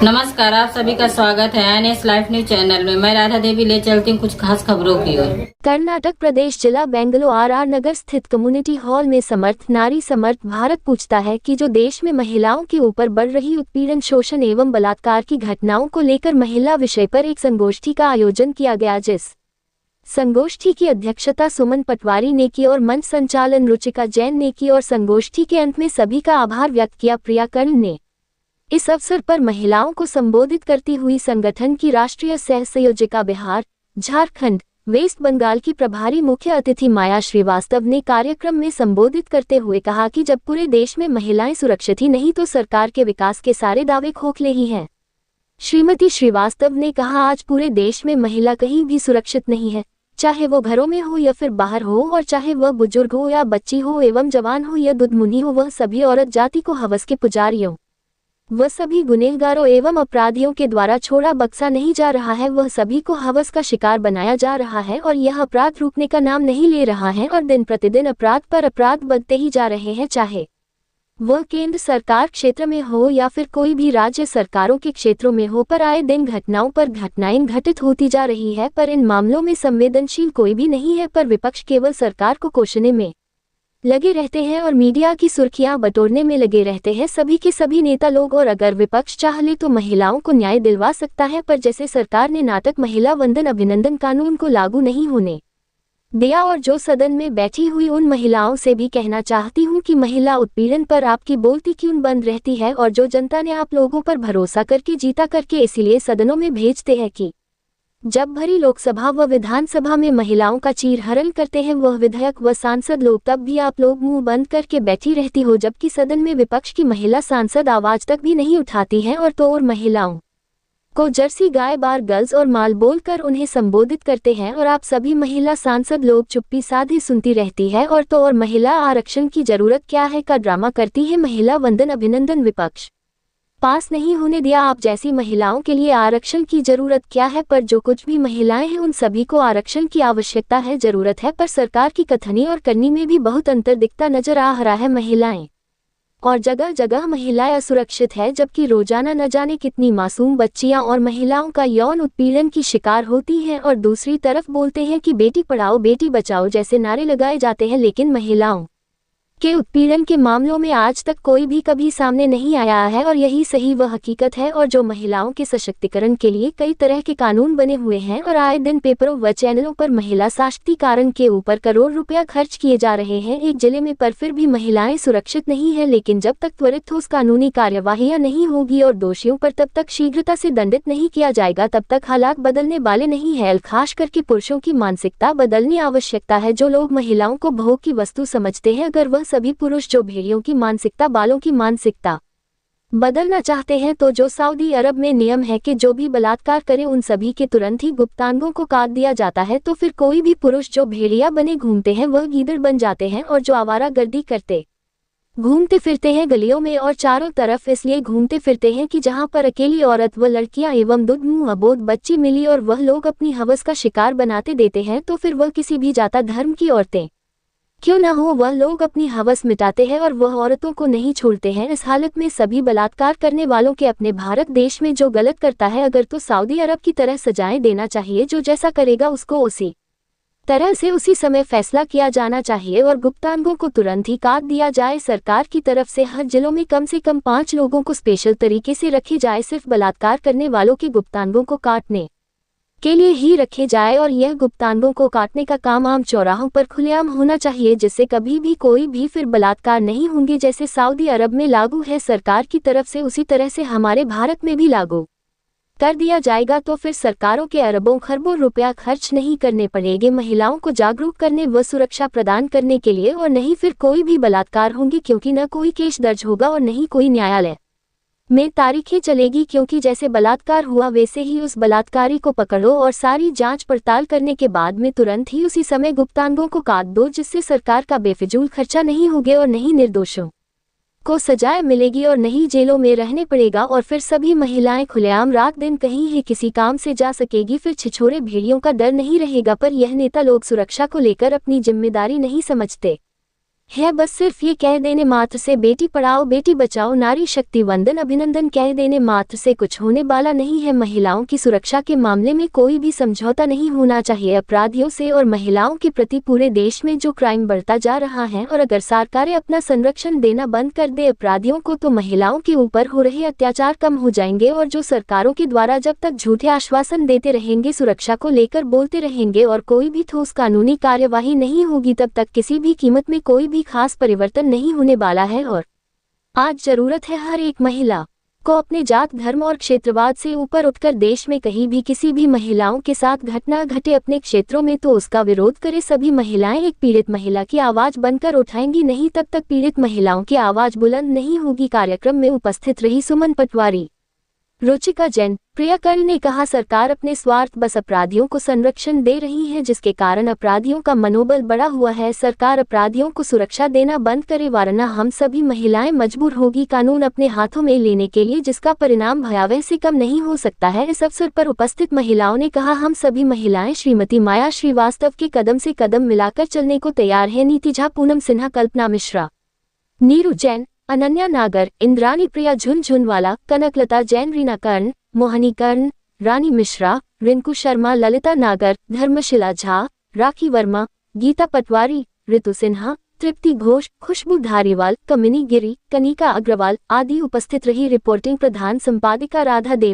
नमस्कार, आप सभी का स्वागत है एनएस लाइफ न्यूज चैनल में। मैं राधा देवी ले चलती हूँ कुछ खास खबरों की ओर। कर्नाटक प्रदेश जिला बेंगलुरु आर नगर स्थित कम्युनिटी हॉल में समर्थ नारी समर्थ भारत पूछता है कि जो देश में महिलाओं के ऊपर बढ़ रही उत्पीड़न, शोषण एवं बलात्कार की घटनाओं को लेकर महिला विषय पर एक संगोष्ठी का आयोजन किया गया, जिस संगोष्ठी की अध्यक्षता सुमन पटवारी ने की और मंच संचालन रुचिका जैन ने की और संगोष्ठी के अंत में सभी का आभार व्यक्त किया प्रिया कर्ण ने। इस अवसर पर महिलाओं को संबोधित करती हुई संगठन की राष्ट्रीय सह संयोजिका बिहार, झारखंड, वेस्ट बंगाल की प्रभारी मुख्य अतिथि माया श्रीवास्तव ने कार्यक्रम में संबोधित करते हुए कहा कि जब पूरे देश में महिलाएं सुरक्षित ही नहीं तो सरकार के विकास के सारे दावे खोखले ही हैं। श्रीमती श्रीवास्तव ने कहा, आज पूरे देश में महिला कहीं भी सुरक्षित नहीं है, चाहे वो घरों में हो या फिर बाहर हो, और चाहे वह बुजुर्ग हो या बच्ची हो एवं जवान हो या दुधमुनी हो, वह सभी औरत जाति को हवस के पुजारियों, वह सभी गुनहगारों एवं अपराधियों के द्वारा छोड़ा बक्सा नहीं जा रहा है। वह सभी को हवस का शिकार बनाया जा रहा है और यह अपराध रुकने का नाम नहीं ले रहा है और दिन प्रतिदिन अपराध पर अपराध बढ़ते ही जा रहे हैं, चाहे वह केंद्र सरकार क्षेत्र में हो या फिर कोई भी राज्य सरकारों के क्षेत्रों में हो। पर आए दिन घटनाओं पर घटनाएं घटित होती जा रही है, पर इन मामलों में संवेदनशील कोई भी नहीं है, पर विपक्ष केवल सरकार को कोसने में लगे रहते हैं और मीडिया की सुर्खियां बटोरने में लगे रहते हैं सभी के सभी नेता लोग। और अगर विपक्ष चाह ले तो महिलाओं को न्याय दिलवा सकता है, पर जैसे सरकार ने नाटक महिला वंदन अभिनंदन कानून को लागू नहीं होने दिया, और जो सदन में बैठी हुई उन महिलाओं से भी कहना चाहती हूं कि महिला उत्पीड़न पर आपकी बोलती क्यों बंद रहती है, और जो जनता ने आप लोगों पर भरोसा करके जीता करके इसीलिए सदनों में भेजते हैं कि जब भरी लोकसभा व विधानसभा में महिलाओं का चीरहरण करते हैं वह विधायक व सांसद लोग, तब भी आप लोग मुंह बंद करके बैठी रहती हो, जबकि सदन में विपक्ष की महिला सांसद आवाज तक भी नहीं उठाती हैं और महिलाओं को जर्सी गाय बार गर्ल्स और माल बोलकर उन्हें संबोधित करते हैं, और आप सभी महिला सांसद लोग चुप्पी साधे सुनती रहती है और महिला आरक्षण की जरूरत क्या है का ड्रामा करती है। महिला वंदन अभिनंदन विपक्ष पास नहीं होने दिया, आप जैसी महिलाओं के लिए आरक्षण की जरूरत क्या है, पर जो कुछ भी महिलाएं हैं उन सभी को आरक्षण की आवश्यकता है, जरूरत है, पर सरकार की कथनी और करनी में भी बहुत अंतर दिखता नजर आ रहा है। महिलाएं और जगह जगह महिलाएं असुरक्षित है, जबकि रोजाना न जाने कितनी मासूम बच्चियां और महिलाओं का यौन उत्पीड़न की शिकार होती हैं, और दूसरी तरफ बोलते हैं कि बेटी पढ़ाओ बेटी बचाओ जैसे नारे लगाए जाते हैं, लेकिन महिलाओं के उत्पीड़न के मामलों में आज तक कोई भी कभी सामने नहीं आया है, और यही सही वह हकीकत है। और जो महिलाओं के सशक्तिकरण के लिए कई तरह के कानून बने हुए हैं और आए दिन पेपरों व चैनलों पर महिला सशक्तिकरण के ऊपर करोड़ रुपया खर्च किए जा रहे हैं एक जिले में, पर फिर भी महिलाएं सुरक्षित नहीं है। लेकिन जब तक त्वरित ठोस कानूनी कार्यवाही नहीं होगी और दोषियों पर तब तक शीघ्रता से दंडित नहीं किया जाएगा, तब तक हालात बदलने वाले नहीं है। खास करके पुरुषों की मानसिकता बदलनी आवश्यकता है। जो लोग महिलाओं को भोग की वस्तु समझते हैं, अगर वह सभी पुरुष जो भेड़ियों की मानसिकता, बालों की मानसिकता बदलना चाहते हैं, तो जो सऊदी अरब में नियम है कि जो भी बलात्कार करे उन सभी के तुरंत ही गुप्तांगों को काट दिया जाता है, तो फिर कोई भी पुरुष जो भेड़िया बने घूमते हैं वह गीदड़ बन जाते हैं, और जो आवारागर्दी करते घूमते फिरते हैं गलियों में और चारों तरफ इसलिए घूमते फिरते हैं कि जहां पर अकेली औरत व लड़कियां एवं दुध मुंह अबोध बच्ची मिली और वह लोग अपनी हवस का शिकार बनाते देते हैं, तो फिर वह किसी भी जाता धर्म की औरतें क्यों न हो, वह लोग अपनी हवस मिटाते हैं और वह औरतों को नहीं छोड़ते हैं। इस हालत में सभी बलात्कार करने वालों के अपने भारत देश में जो गलत करता है अगर तो सऊदी अरब की तरह सजाएं देना चाहिए, जो जैसा करेगा उसको उसी तरह से उसी समय फैसला किया जाना चाहिए और गुप्तांगों को तुरंत ही काट दिया जाए। सरकार की तरफ से हर जिलों में कम से कम 5 लोगों को स्पेशल तरीके से रखे जाए, सिर्फ बलात्कार करने वालों के गुप्तांगों को काटने के लिए ही रखे जाए, और यह गुप्तांगों को काटने का काम आम चौराहों पर खुलेआम होना चाहिए, जिससे कभी भी कोई भी फिर बलात्कार नहीं होंगे। जैसे सऊदी अरब में लागू है सरकार की तरफ से, उसी तरह से हमारे भारत में भी लागू कर दिया जाएगा, तो फिर सरकारों के अरबों खरबों रुपया खर्च नहीं करने पड़ेंगे महिलाओं को जागरूक करने व सुरक्षा प्रदान करने के लिए, और नहीं फिर कोई भी बलात्कार होंगे, क्योंकि न कोई केस दर्ज होगा और नहीं कोई न्यायालय में तारीखें चलेगी, क्योंकि जैसे बलात्कार हुआ वैसे ही उस बलात्कारी को पकड़ो और सारी जांच पड़ताल करने के बाद में तुरंत ही उसी समय गुप्तांगों को काट दो, जिससे सरकार का बेफिजूल खर्चा नहीं होगा और नहीं निर्दोषों को सजाएं मिलेगी और नहीं जेलों में रहने पड़ेगा, और फिर सभी महिलाएं खुलेआम रात दिन कहीं ही किसी काम से जा सकेगी, फिर छिछोरे भेड़ियों का डर नहीं रहेगा। पर यह नेता लोग सुरक्षा को लेकर अपनी जिम्मेदारी नहीं समझते। है बस सिर्फ ये कह देने मात्र से बेटी पढ़ाओ बेटी बचाओ नारी शक्ति वंदन अभिनंदन कह देने मात्र से कुछ होने वाला नहीं है। महिलाओं की सुरक्षा के मामले में कोई भी समझौता नहीं होना चाहिए अपराधियों से और महिलाओं के प्रति। पूरे देश में जो क्राइम बढ़ता जा रहा है और अगर सरकारें अपना संरक्षण देना बंद कर दे अपराधियों को तो महिलाओं के ऊपर हो रहे अत्याचार कम हो जाएंगे। और जो सरकारों के द्वारा जब तक झूठे आश्वासन देते रहेंगे, सुरक्षा को लेकर बोलते रहेंगे और कोई भी ठोस कानूनी कार्यवाही नहीं होगी, तब तक किसी भी कीमत में कोई भी खास परिवर्तन नहीं होने वाला है। और आज जरूरत है हर एक महिला को अपने जात धर्म और क्षेत्रवाद से ऊपर उठकर देश में कहीं भी किसी भी महिलाओं के साथ घटना घटे अपने क्षेत्रों में तो उसका विरोध करे। सभी महिलाएं एक पीड़ित महिला की आवाज बनकर उठाएंगी, नहीं तब तक पीड़ित महिलाओं की आवाज बुलंद नहीं होगी। कार्यक्रम में उपस्थित रही सुमन पटवारी, रुचिका जैन, प्रिया कर्ण ने कहा सरकार अपने स्वार्थ बस अपराधियों को संरक्षण दे रही है जिसके कारण अपराधियों का मनोबल बढ़ा हुआ है। सरकार अपराधियों को सुरक्षा देना बंद करे वरना हम सभी महिलाएं मजबूर होगी कानून अपने हाथों में लेने के लिए जिसका परिणाम भयावह से कम नहीं हो सकता है। इस अवसर पर उपस्थित महिलाओं ने कहा हम सभी महिलाएं श्रीमती माया श्रीवास्तव के कदम से कदम मिलाकर चलने को तैयार है। नीति झा, पूनम सिन्हा, कल्पना मिश्रा, नीरू जैन, अनन्या नागर, इंद्रानी प्रिया झुनझुनवाला, कनकलता जैन, रीना कर्ण, मोहनी कर्ण, रानी मिश्रा, रिंकू शर्मा, ललिता नागर, धर्मशिला झा, राखी वर्मा, गीता पटवारी, ऋतु सिन्हा, तृप्ति घोष, खुशबू धारीवाल, कमिनी गिरी, कनिका अग्रवाल आदि उपस्थित रही। रिपोर्टिंग प्रधान संपादिका राधा देवी।